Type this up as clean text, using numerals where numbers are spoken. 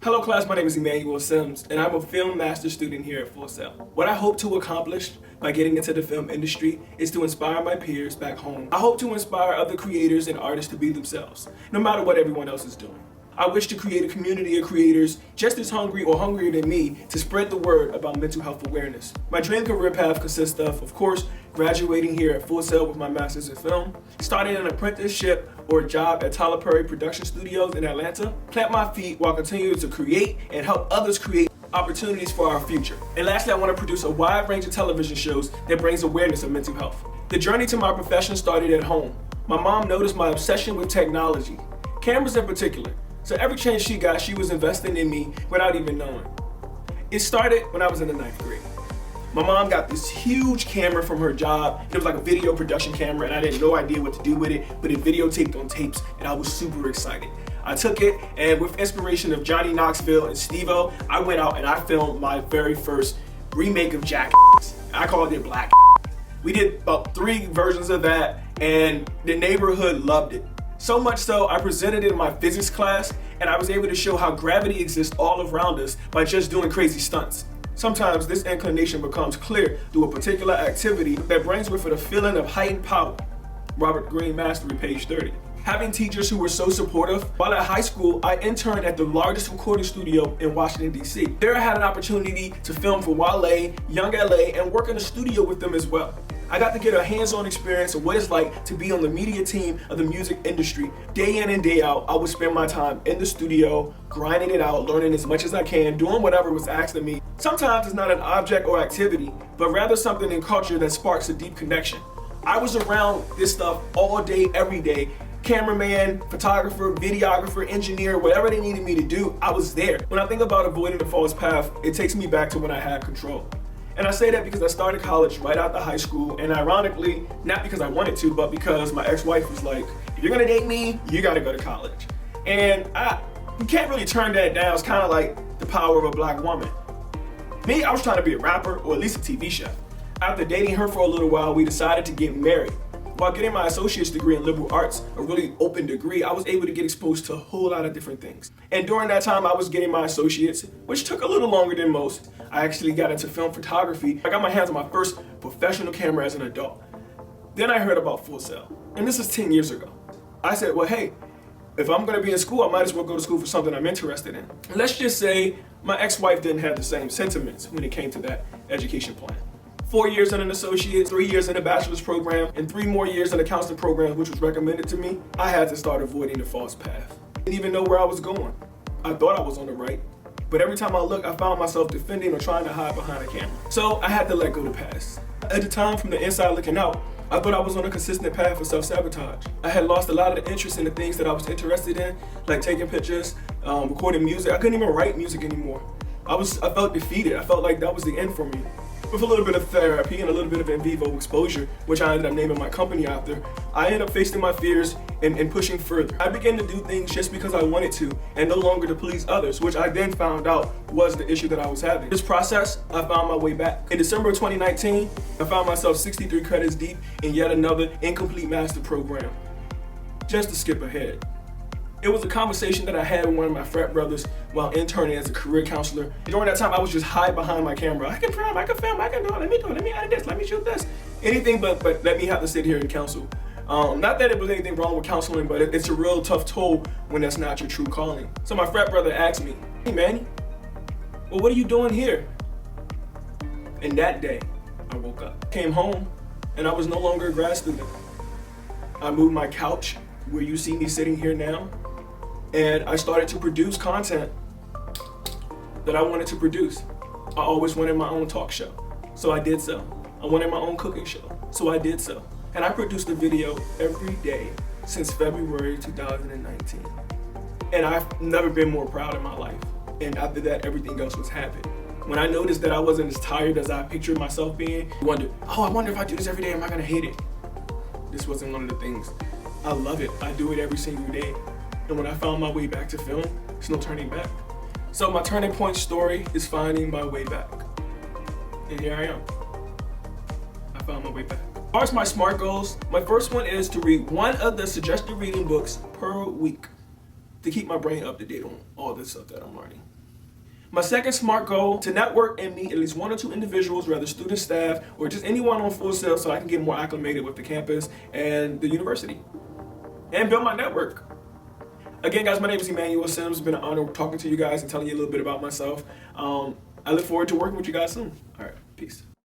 Hello class, my name is Emmanuel and I'm a film master student here at Full Sail. What I hope to accomplish by getting into the film industry is to inspire my peers back home. I hope to inspire other creators and artists to be themselves, no matter what everyone else is doing. I wish to create a community of creators just as hungry or hungrier than me to spread the word about mental health awareness. My dream career path consists of course, graduating here at Full Sail with my master's in film, starting an apprenticeship or a job at Tyler Perry Production Studios in Atlanta, plant my feet while continuing to create and help others create opportunities for our future. And lastly, I want to produce a wide range of television shows that brings awareness of mental health. The journey to my profession started at home. My mom noticed my obsession with technology, cameras in particular. So every chance she got, she was investing in me without even knowing. It started when I was in the 9th grade. My mom got this huge camera from her job. It was like a video production camera and I had no idea what to do with it, but it videotaped on tapes and I was super excited. I took it and with inspiration of Johnny Knoxville and Steve-O, I went out and I filmed my very first remake of Jackass. I called it Black. We did about 3 versions of that and the neighborhood loved it. So much so, I presented it in my physics class and I was able to show how gravity exists all around us by just doing crazy stunts. Sometimes this inclination becomes clear through a particular activity that brings with it a feeling of heightened power. Robert Greene Mastery, page 30. Having teachers who were so supportive, while at high school, I interned at the largest recording studio in Washington, D.C. There I had an opportunity to film for Wale, Young LA, and work in a studio with them as well. I got to get a hands-on experience of what it's like to be on the media team of the music industry. Day in and day out, I would spend my time in the studio, grinding it out, learning as much as I can, doing whatever was asked of me. Sometimes it's not an object or activity, but rather something in culture that sparks a deep connection. I was around this stuff all day, every day. Cameraman, photographer, videographer, engineer, whatever they needed me to do, I was there. When I think about avoiding the false path, it takes me back to when I had control. And I say that because I started college right after high school, and ironically, not because I wanted to, but because my ex-wife was like, if you're gonna date me, you gotta go to college. And you can't really turn that down. It's kind of like the power of a black woman. Me, I was trying to be a rapper or at least a TV chef. After dating her for a little while, we decided to get married. While getting my associate's degree in liberal arts, a really open degree, I was able to get exposed to a whole lot of different things. And during that time, I was getting my associates, which took a little longer than most. I actually got into film photography. I got my hands on my first professional camera as an adult. Then I heard about Full Sail, and this is 10 years ago. I said, well, hey, if I'm gonna be in school, I might as well go to school for something I'm interested in. Let's just say my ex-wife didn't have the same sentiments when it came to that education plan. 4 years in an associate, 3 years in a bachelor's program, and 3 more years in a counseling program, which was recommended to me, I had to start avoiding the false path. I didn't even know where I was going. I thought I was on the right, but every time I looked, I found myself defending or trying to hide behind a camera. So I had to let go the past. At the time, from the inside looking out, I thought I was on a consistent path of self-sabotage. I had lost a lot of the interest in the things that I was interested in, like taking pictures, recording music. I couldn't even write music anymore. I felt defeated. I felt like that was the end for me. With a little bit of therapy and a little bit of in vivo exposure, which I ended up naming my company after, I ended up facing my fears and pushing further. I began to do things just because I wanted to and no longer to please others, which I then found out was the issue that I was having. This process, I found my way back. In December of 2019, I found myself 63 credits deep in yet another incomplete master program. Just to skip ahead. It was a conversation that I had with one of my frat brothers while interning as a career counselor. During that time, I was just hide behind my camera. I can film, I can do it, let me edit this, let me shoot this. Anything but let me have to sit here and counsel. Not that it was anything wrong with counseling, but it's a real tough toll when that's not your true calling. So my frat brother asked me, hey Manny, well what are you doing here? And that day, I woke up. Came home, and I was no longer a grad student. I moved my couch, where you see me sitting here now, and I started to produce content that I wanted to produce. I always wanted my own talk show, so I did so. I wanted my own cooking show, so I did so. And I produced a video every day since February 2019. And I've never been more proud in my life. And after that, everything else was happening. When I noticed that I wasn't as tired as I pictured myself being, I wondered, I wonder if I do this every day, am I gonna hate it? This wasn't one of the things. I love it, I do it every single day. And when I found my way back to film, there's no turning back. So my turning point story is finding my way back. And here I am. I found my way back. As far as my SMART goals, my first one is to read one of the suggested reading books per week. to keep my brain up to date on all this stuff that I'm learning. My second SMART goal, to network and meet at least 1 or 2 individuals, whether student, staff, or just anyone on Full Sail, so I can get more acclimated with the campus and the university and build my network. Again, guys, my name is Emmanuel Sims. It's been an honor talking to you guys and telling you a little bit about myself. I look forward to working with you guys soon. All right, peace.